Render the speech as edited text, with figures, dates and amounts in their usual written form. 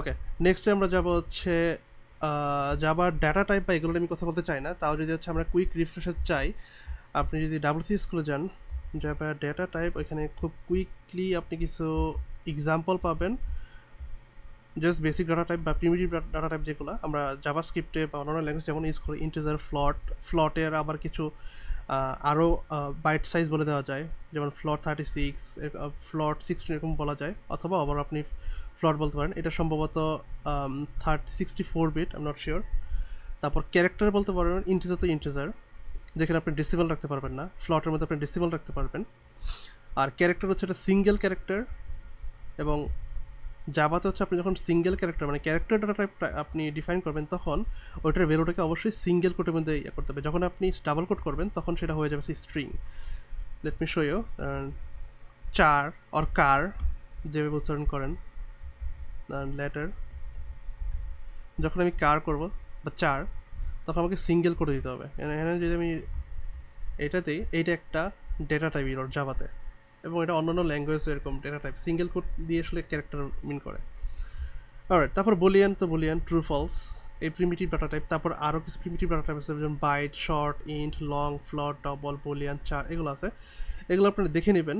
ওকে, নেক্সটে আমরা যাব হচ্ছে জাভার ডেটা টাইপ বা এগুলো নিয়ে আমি কথা বলতে চাই না। তাও যদি হচ্ছে আমরা কুইক রিফ্রেশার চাই, আপনি যদি WC স্কুলে যান, জাভা ডেটা টাইপ, ওইখানে খুব কুইকলি আপনি কিছু এক্সাম্পল পাবেন। জাস্ট বেসিক ডাটা টাইপ বা প্রিমিটিভ ডাটা টাইপ যেগুলো আমরা জাভাস্ক্রিপ্টে বা অন্যান্য ল্যাঙ্গুয়েজ যেমন ইউজ করি, ইন্টিজার, ফ্লটের আবার কিছু আরও বাইট সাইজ বলে দেওয়া যায়, যেমন ফ্লট 36, ফ্লট 16 এরকম বলা যায়, অথবা আবার আপনি ফ্লট বলতে পারেন। এটা সম্ভবত 64 bit, I am not sure. তারপর ক্যারেক্টার বলতে পারবেন ইন্টিজার তো ইন্টিজার, যেখানে আপনি ডেসিমাল রাখতে পারবেন না, ফ্লটের মধ্যে আপনি ডেসিমাল রাখতে পারবেন। আর ক্যারেক্টার হচ্ছে এটা সিঙ্গেল ক্যারেক্টার, এবং জাভাতে হচ্ছে আপনি যখন সিঙ্গেল ক্যারেক্টার মানে ক্যারেক্টার ডাটা টাইপ আপনি ডিফাইন করবেন, তখন ওইটার ভ্যালুটাকে অবশ্যই সিঙ্গেল কোটের মধ্যে ইয়ে করতে হবে। যখন আপনি ডাবল কোট করবেন তখন সেটা হয়ে যাবে string. Let me show you. Char or car যেভাবে উচ্চারণ করেন, লেটার, যখন আমি কার করব বা চার, তখন আমাকে সিঙ্গেল করে দিতে হবে। এখানে যদি আমি এটা দিই, এইটা একটা ডেটা টাইপ ইরোর জাভাতে, এবং এটা অন্যান্য ল্যাঙ্গুয়েজে এরকম ডেটা টাইপ সিঙ্গেল কোড দিয়ে আসলে ক্যারেক্টার মিন করে। অলরাইট, তারপর বুলিয়ান, তো বুলিয়ান ট্রু ফলস, এই প্রিমিটিভ ডাটা টাইপ। তারপর আরও কিছু প্রিমিটিভ ডাটা টাইপ আছে, যেমন বাইট, শর্ট, ইন্ট, লং, ফ্লট, ডবল, বুলিয়ান, চার, এগুলো আছে। এগুলো আপনারা দেখে নেবেন।